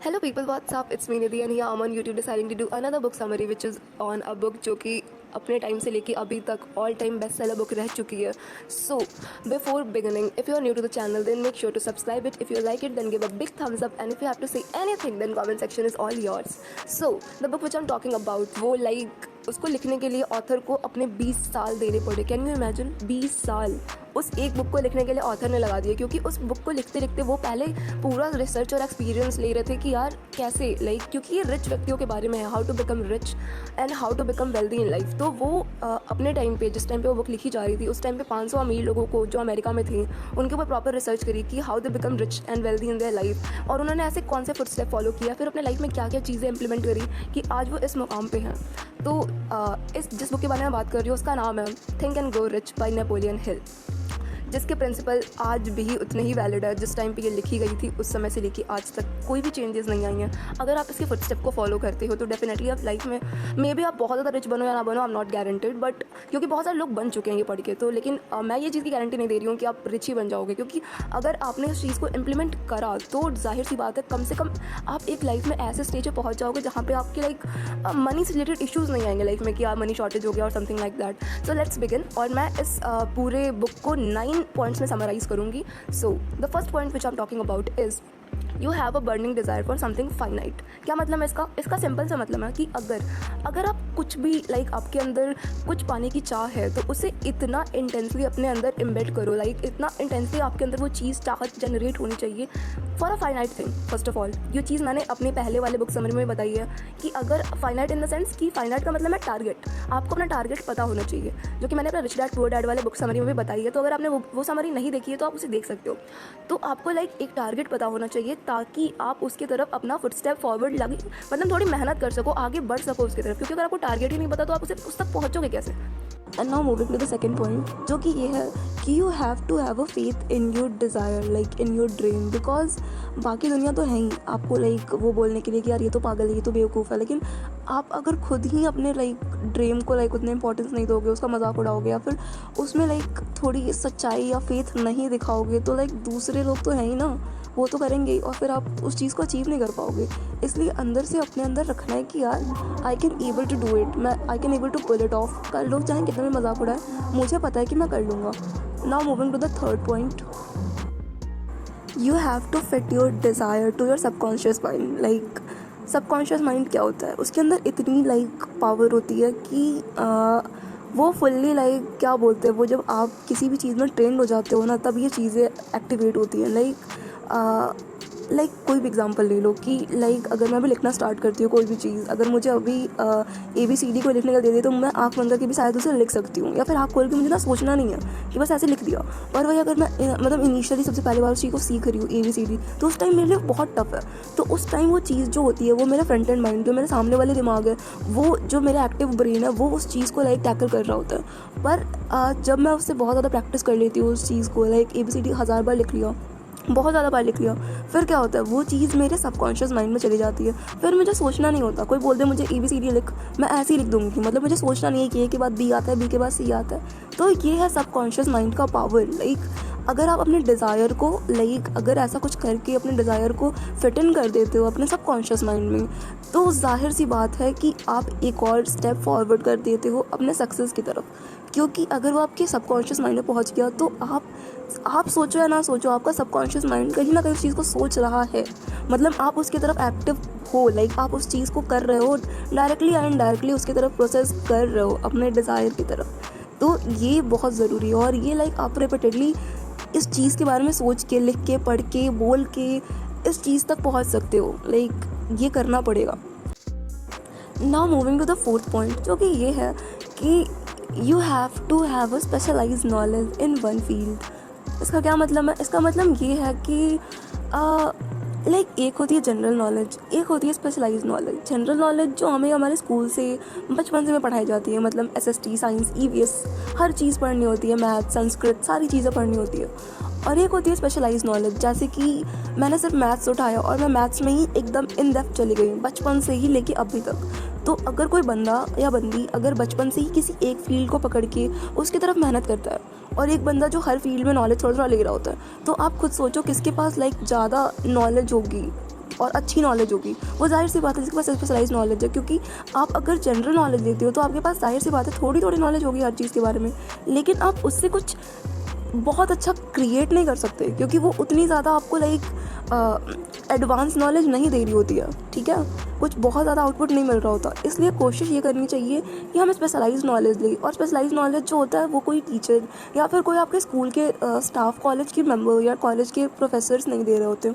Hello people, what's up? It's me Nidhi and here I'm on YouTube deciding to do another book summary which is on a book जो कि अपने time से लेके अभी तक all time best seller book रह चुकी है. So before beginning, if you are new to the channel then make sure to subscribe it. If you like it then give a big thumbs up and if you have to say anything then comment section is all yours. So the book which I'm talking about वो like उसको लिखने के लिए author को अपने 20 साल देने पड़े. कैन यू इमेजिन 20 साल उस एक बुक को लिखने के लिए ऑथर ने लगा दिया, क्योंकि उस बुक को लिखते लिखते वो पहले पूरा रिसर्च और एक्सपीरियंस ले रहे थे कि यार कैसे क्योंकि ये रिच व्यक्तियों के बारे में है, how to become rich and how to become wealthy in life. तो वो अपने टाइम पे जिस टाइम पे वो बुक लिखी जा रही थी उस टाइम पे 500 अमीर लोगों को जो अमेरिका में थे उनके ऊपर प्रॉपर रिसर्च करी कि how they become rich and wealthy in their life, और उन्होंने ऐसे कौन से फुटस्टेप फॉलो किया, फिर अपने लाइफ में क्या क्या चीज़ें इंप्लीमेंट करी कि आज वो इस मुकाम पे हैं. तो इस जिस बुक के बारे में बात कर रही हूँ उसका नाम है think and grow rich by Napoleon Hill, जिसके प्रिंसिपल आज भी उतने ही वैलिड है जिस टाइम पे ये लिखी गई थी. उस समय से लेके आज तक कोई भी चेंजेस नहीं आई हैं. अगर आप इसके फुटस्टेप को फॉलो करते हो तो डेफिनेटली आप लाइफ में मे भी आप बहुत ज़्यादा रिच बनो या ना बनो, I am not guaranteed, but क्योंकि बहुत सारे लोग बन चुके हैं ये पढ़ के. तो लेकिन मैं ये चीज़ की गारंटी नहीं दे रही हूँ कि आप रिच ही बन जाओगे, क्योंकि अगर आपने उस चीज़ को इम्प्लीमेंट करा तो जाहिर सी बात है कम से कम आप एक लाइफ में ऐसे स्टेज पर पहुँच जाओगे जहाँ पे आपके मनी से रिलेटेड इश्यूज़ नहीं आएंगे लाइफ में कि यार मनी शॉर्टेज हो गया और something like that. So let's begin. और मैं इस पूरे बुक को 9 पॉइंट्स में समराइज करूँगी. So the first point which I am talking about is you have a burning desire for something finite. क्या मतलब है इसका सिंपल सा मतलब है कि अगर आप कुछ भी आपके अंदर कुछ पाने की चाह है तो उसे इतना इंटेंसली अपने अंदर इम्बेड करो, इतना इंटेंसली आपके अंदर वो चीज़ चाहत जनरेट होनी चाहिए for a finite thing. First of all ये चीज़ मैंने अपने पहले वाले बुक समरी में बताई है कि अगर फाइनाइट इन द सेंस कि फाइनाइट का मतलब है टारगेट. आपको अपना टारगेट पता होना चाहिए, जो कि मैंने अपना रिच डैड पुअर डैड वाले बुक समरी में भी बताई है. तो अगर आपने वो समरी नहीं देखी है तो आप उसे देख सकते हो. तो आपको एक टारगेट पता होना चाहिए ताकि आप उसकी तरफ अपना फुटस्टेप फॉरवर्ड लगे, मतलब थोड़ी मेहनत कर सको, आगे बढ़ सको उसकी तरफ, क्योंकि अगर आपको टारगेट ही नहीं पता तो आप उस तक पहुँचोगे कैसे. And now moving to the second point, जो कि ये है कि you have to have a faith in your desire, in your dream, because बाकी दुनिया तो है ही आपको वो बोलने के लिए कि यार ये तो पागल है, ये तो बेवकूफ़ है. लेकिन आप अगर खुद ही अपने ड्रीम को उतने इंपॉर्टेंस नहीं दोगे, उसका मजाक उड़ाओगे या फिर उसमें थोड़ी सच्चाई या फेथ नहीं दिखाओगे तो दूसरे लोग तो हैं ही ना, वो तो करेंगे ही और फिर आप उस चीज़ को अचीव नहीं कर पाओगे. इसलिए अंदर से अपने अंदर रखना है कि यार I can able to do it, I can able to pull it off. कर लो चाहे कितना भी मजाक उड़ाए, मुझे पता है कि मैं कर लूँगा. Now moving to the third point, you have to fit your desire to your subconscious mind. Subconscious mind क्या होता है, उसके अंदर इतनी पावर होती है कि वो फुल्ली क्या बोलते हैं, वो जब आप किसी भी चीज़ में ट्रेंड हो जाते हो ना तब ये चीज़ें एक्टिवेट होती हैं. कोई भी एग्जांपल ले लो कि अगर मैं भी लिखना स्टार्ट करती हूँ कोई भी चीज़, अगर मुझे अभी ABCD को लिखने का दे दे तो मैं आँख बंद करके भी शायद उसे लिख सकती हूँ, या फिर आँख खोल के मुझे ना सोचना नहीं है कि बस ऐसे लिख दिया. और वही अगर मैं इनिशियली सबसे पहली बार उस चीज़ को सीख रही हूँ ABCD, तो उस टाइम मेरे लिए बहुत टफ है. तो उस टाइम वो चीज़ जो होती है वो मेरा फ्रंट एंड माइंड, जो मेरे सामने वाले दिमाग है, वो जो मेरा एक्टिव ब्रेन है वो उस चीज़ को टैकल कर रहा होता है. पर जब मैं उससे बहुत ज़्यादा प्रैक्टिस कर लेती हूँ उस चीज़ को, ABCD 1000 बार लिख लिया, बहुत ज़्यादा बार लिख लिया, फिर क्या होता है वो चीज़ मेरे सबकॉन्शियस माइंड में चली जाती है. फिर मुझे सोचना नहीं होता. कोई बोल दे मुझे ABCD लिख, मैं ऐसे ही लिख दूँगी, मतलब मुझे सोचना नहीं है कि A के बाद B आता है, B के बाद C आता है. तो ये है सबकॉन्शियस माइंड का पावर. अगर आप अपने डिज़ायर को अगर ऐसा कुछ करके अपने डिज़ायर को फिट इन कर देते हो अपने सबकॉन्शियस माइंड में, तो जाहिर सी बात है कि आप एक और स्टेप फॉरवर्ड कर देते हो अपने सक्सेस की तरफ. क्योंकि अगर वो आपके सबकॉन्शियस माइंड में पहुंच गया तो आप सोचो या ना सोचो, आपका सबकॉन्शियस माइंड कहीं ना कहीं उस चीज़ को सोच रहा है, मतलब आप उसकी तरफ एक्टिव हो, आप उस चीज़ को कर रहे हो, डायरेक्टली या इनडायरेक्टली उसकी तरफ प्रोसेस कर रहे हो अपने डिज़ायर की तरफ. तो ये बहुत ज़रूरी है और ये आप रिपीटेडली इस चीज़ के बारे में सोच के, लिख के, पढ़ के, बोल के इस चीज़ तक पहुंच सकते हो. ये करना पड़ेगा. Now moving to the fourth point, जो कि ये है कि you have to have a specialised knowledge in one field. इसका क्या मतलब है, इसका मतलब ये है कि एक होती है जनरल नॉलेज, एक होती है स्पेशलाइज्ड नॉलेज. जनरल नॉलेज जो हमें हमारे स्कूल से बचपन से में पढ़ाई जाती है, मतलब SST, साइंस, EVS हर चीज़ पढ़नी होती है, मैथ, संस्कृत सारी चीज़ें पढ़नी होती है. और एक होती है स्पेशलाइज्ड नॉलेज, जैसे कि मैंने सिर्फ मैथ्स उठाया और मैं मैथ्स में ही एकदम इन डेप्थ चली गई बचपन से ही लेके अभी तक. तो अगर कोई बंदा या बंदी अगर बचपन से ही किसी एक फील्ड को पकड़ के उसकी तरफ मेहनत करता है और एक बंदा जो हर फील्ड में नॉलेज थोड़ा थोड़ा ले रहा होता है, तो आप खुद सोचो किसके पास ज़्यादा नॉलेज होगी. और अच्छी नॉलेज होगी, वो जाहिर सी बात है जिसके पास स्पेशलाइज नॉलेज है। क्योंकि आप अगर जनरल नॉलेज लेते हो तो आपके पास जाहिर सी बात है थोड़ी थोड़ी नॉलेज होगी हर चीज़ के बारे में, लेकिन आप उससे कुछ बहुत अच्छा क्रिएट नहीं कर सकते क्योंकि वो उतनी ज़्यादा आपको एडवांस नॉलेज नहीं दे रही होती है, ठीक है, कुछ बहुत ज़्यादा आउटपुट नहीं मिल रहा होता। इसलिए कोशिश ये करनी चाहिए कि हम स्पेशलाइज नॉलेज लें, और स्पेशलाइज नॉलेज जो होता है वो कोई टीचर या फिर कोई आपके स्कूल के स्टाफ, कॉलेज के मेंबर या कॉलेज के प्रोफेसर्स नहीं दे रहे होते,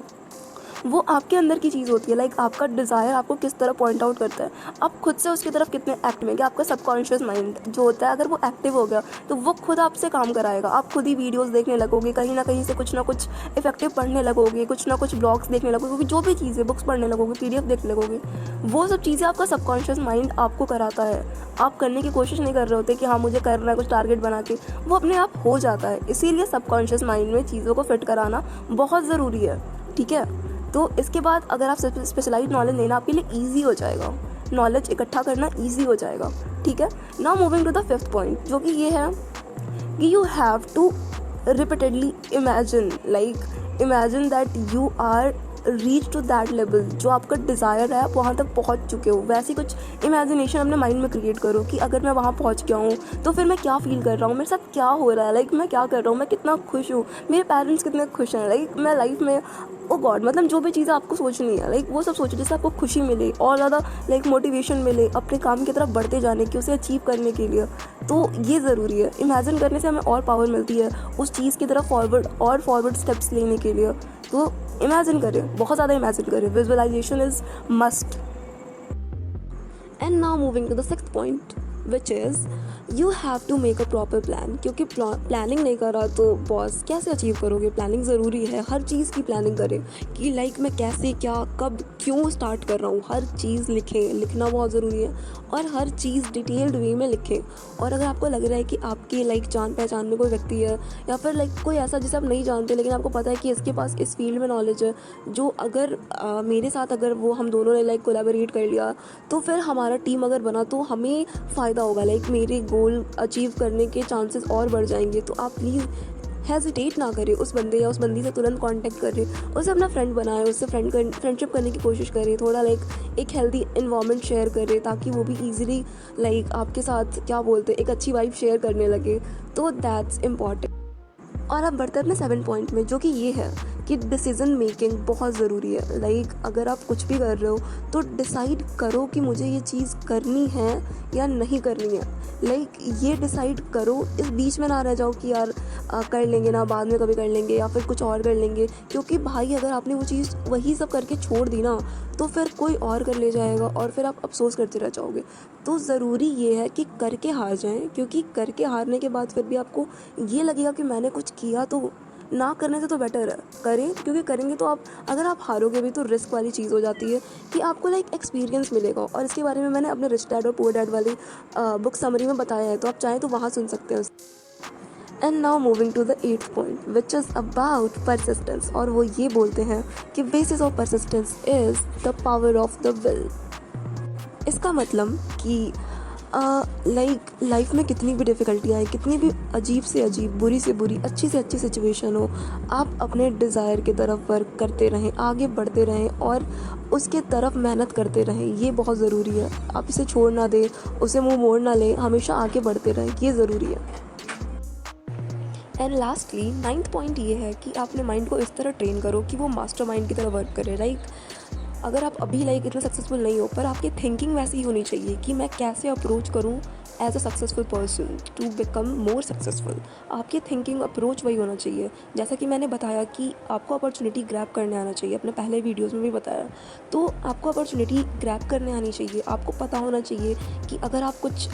वो आपके अंदर की चीज़ होती है। लाइक आपका डिज़ायर आपको किस तरह पॉइंट आउट करता है, आप खुद से उसकी तरफ कितने एक्टिव हैं, कि आपका सबकॉन्शियस माइंड जो होता है अगर वो एक्टिव हो गया तो वो खुद आपसे काम कराएगा। आप खुद ही वीडियोस देखने लगोगे, कहीं ना कहीं से कुछ ना कुछ इफेक्टिव पढ़ने लगोगे, कुछ ना कुछ ब्लॉग्स देखने लगोगे, जो भी चीज़ें, बुक्स पढ़ने लगोगे, PDF देखने लगोगे, वो सब चीज़ें आपका सबकॉन्शियस माइंड आपको कराता है। आप करने की कोशिश नहीं कर रहे होते कि हाँ मुझे करना है कुछ टारगेट बना के, वो अपने आप हो जाता है। इसीलिए सबकॉन्शियस माइंड में चीज़ों को फिट कराना बहुत ज़रूरी है, ठीक है। तो इसके बाद अगर आप स्पेशलाइज नॉलेज लेना आपके लिए ईजी हो जाएगा, नॉलेज इकट्ठा करना ईजी हो जाएगा, ठीक है। Now moving to the 5th point, जो कि ये है कि you have to repeatedly imagine that you are reach to that level, जो आपका डिज़ायर है वहाँ तक पहुँच चुके हो। वैसी कुछ इमेजिनेशन अपने माइंड में क्रिएट करो कि अगर मैं वहाँ पहुँच गया हूँ तो फिर मैं क्या फील कर रहा हूँ, मेरे साथ क्या हो रहा है, मैं क्या कर रहा हूँ, मैं कितना खुश हूँ, मेरे पेरेंट्स कितने खुश हैं, मैं लाइफ में ओ गॉड, जो भी चीज़ें आपको सोचनी है वो सब सोचो जिससे आपको खुशी मिले और ज़्यादा मोटिवेशन मिले अपने काम की तरफ बढ़ते जाने की, उसे अचीव करने के लिए। तो ये ज़रूरी है, इमेजिन करने से हमें और पावर मिलती है उस चीज़ की तरफ फॉरवर्ड स्टेप्स लेने के लिए। तो इमेजिन करें, बहुत ज़्यादा इमेजिन करें, visualisation is must. And now moving to the 6th point which is you have to make a proper plan. क्योंकि प्लानिंग नहीं करा तो बॉस कैसे अचीव करोगे। प्लानिंग ज़रूरी है, हर चीज़ की प्लानिंग करें कि मैं कैसे, क्या, कब, क्यों स्टार्ट कर रहा हूँ, हर चीज़ लिखना बहुत ज़रूरी है और हर चीज़ डिटेल्ड वे में लिखें। और अगर आपको लग रहा है कि आपकी जान पहचान में कोई व्यक्ति है या फिर कोई ऐसा जिसे आप नहीं जानते लेकिन आपको पता है कि इसके पास इस फील्ड में नॉलेज है, जो अगर मेरे साथ अगर वो हम दोनों ने कोलैबोरेट कर लिया तो फिर हमारा टीम अगर बना तो हमें फ़ायदा होगा, मेरे गोल अचीव करने के चांसेस और बढ़ जाएंगे। तो आप प्लीज़ हेजिटेट ना करें, उस बंदे या उस बंदी से तुरंत कांटेक्ट करें, उसे अपना फ्रेंड बनाएं, उससे फ्रेंडशिप करने की कोशिश करें, थोड़ा एक हेल्दी इन्वायरमेंट शेयर करें ताकि वो भी ईजिली आपके साथ क्या बोलते हैं एक अच्छी वाइब शेयर करने लगे। तो दैट्स इम्पॉर्टेंट। और अब बढ़ते हैं अपने 7 पॉइंट में, जो कि ये है कि डिसीज़न मेकिंग बहुत ज़रूरी है। अगर आप कुछ भी कर रहे हो तो डिसाइड करो कि मुझे ये चीज़ करनी है या नहीं करनी है। ये डिसाइड करो, इस बीच में ना रह जाओ कि यार कर लेंगे ना, बाद में कभी कर लेंगे या फिर कुछ और कर लेंगे। क्योंकि भाई अगर आपने वो चीज़ वही सब करके छोड़ दी ना तो फिर कोई और कर ले जाएगा और फिर आप अफसोस करते रह जाओगे। तो ज़रूरी ये है कि करके हार जाएं, क्योंकि करके हारने के बाद फिर भी आपको ये लगेगा कि मैंने कुछ किया, तो ना करने से तो बेटर है करें। क्योंकि करेंगे तो अगर आप हारोगे भी तो रिस्क वाली चीज़ हो जाती है कि आपको एक्सपीरियंस मिलेगा। और इसके बारे में मैंने अपने रिच डैड और पुअर डैड वाली बुक समरी में बताया है, तो आप चाहें तो वहाँ सुन सकते हैं। And now moving to the 8th point which is about persistence, और वो ये बोलते हैं कि basis of persistence is the power of the will. इसका मतलब कि लाइफ में कितनी भी डिफ़िकल्टियाँ आए, कितनी भी अजीब से अजीब, बुरी से बुरी, अच्छी से अच्छी सिचुएशन हो, आप अपने डिज़ायर की तरफ वर्क करते रहें, आगे बढ़ते रहें और उसके तरफ मेहनत करते रहें। ये बहुत ज़रूरी है। आप इसे छोड़ ना दें, उसे मुँह मोड़ ना लें, हमेशा आगे बढ़ते रहें, ये ज़रूरी है। एंड लास्टली 9th पॉइंट ये है कि अपने माइंड को इस तरह ट्रेन करो कि वो मास्टर माइंड की तरह वर्क करे। अगर आप अभी इतने सक्सेसफुल नहीं हो, पर आपकी थिंकिंग वैसी ही होनी चाहिए कि मैं कैसे अप्रोच करूं as a successful person to become more successful. आपकी थिंकिंग अप्रोच वही होना चाहिए। जैसा कि मैंने बताया कि आपको अपॉर्चुनिटी ग्रैब करने आना चाहिए, अपने पहले वीडियोस में भी बताया। तो आपको अपॉर्चुनिटी ग्रैब करने आनी चाहिए। आपको पता होना चाहिए कि अगर आप कुछ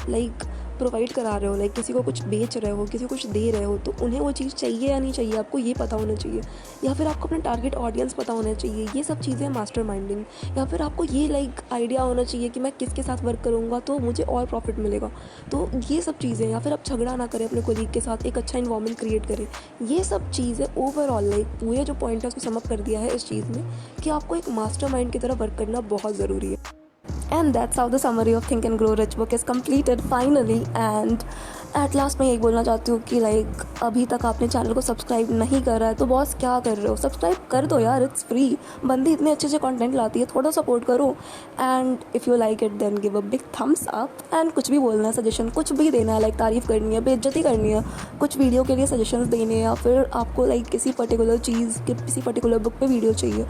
प्रोवाइड करा रहे हो, किसी को कुछ बेच रहे हो, किसी को कुछ दे रहे हो, तो उन्हें वो चीज़ चाहिए या नहीं चाहिए, आपको ये पता होना चाहिए। या फिर आपको अपना टारगेट ऑडियंस पता होना चाहिए। ये सब चीज़ें मास्टर माइंडिंग। या फिर आपको ये आइडिया होना चाहिए कि मैं किसके साथ वर्क करूँगा तो मुझे और प्रॉफिट मिलेगा। तो ये सब चीज़ें, या फिर आप झगड़ा ना करें अपने कोलीग के साथ, एक अच्छा इन्वायरमेंट क्रिएट करें। ये सब चीज़ें ओवरऑल पूरे जो पॉइंट है उसको समअप कर दिया है इस चीज़ में कि आपको एक मास्टर माइंड की तरह वर्क करना बहुत ज़रूरी है। And that's how the summary of Think and Grow Rich book is completed finally. And at last मैं यही बोलना चाहती हूँ कि लाइक अभी तक आपने चैनल को सब्सक्राइब नहीं करा है तो बॉस क्या कर रहे हो, सब्सक्राइब कर दो यार, इट्स फ्री। बंदी इतने अच्छे अच्छे कंटेंट लाती है, थोड़ा सपोर्ट करो। And if you like it then give a big thumbs up. एंड कुछ भी बोलना है, सजेशन कुछ भी देना है, लाइक तारीफ़ करनी है, बेइज्जती करनी है, कुछ वीडियो के लिए सजेशंस देने हैं, या फिर आपको लाइक किसी पर्टिकुलर चीज़ के किसी पर्टिकुलर बुक पे वीडियो चाहिए,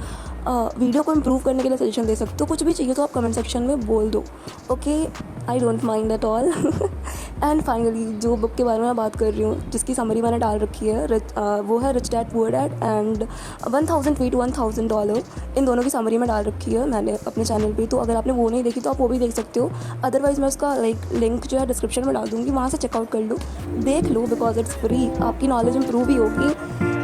वीडियो को इम्प्रूव करने के लिए सजेशन दे सकते हो, कुछ भी चाहिए तो आप कमेंट सेक्शन में बोल दो। Okay, I don't mind at all. And finally जो बुक के बारे में मैं बात कर रही हूँ, जिसकी समरी मैंने डाल रखी है, वो है rich dad poor dad and 1000 feet $1000। इन दोनों की समरी में डाल रखी है मैंने अपने चैनल पे, तो अगर आपने वो नहीं देखी तो आप वो भी देख सकते हो। अदरवाइज़ मैं उसका लाइक लिंक जो है डिस्क्रिप्शन में डाल दूँगी, वहाँ से चेकआउट कर लो, देख लो, बिकॉज इट्स फ्री, आपकी नॉलेज इंप्रूव ही होगी।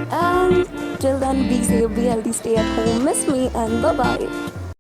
And till then be safe, be healthy, stay at home, miss me and bye bye.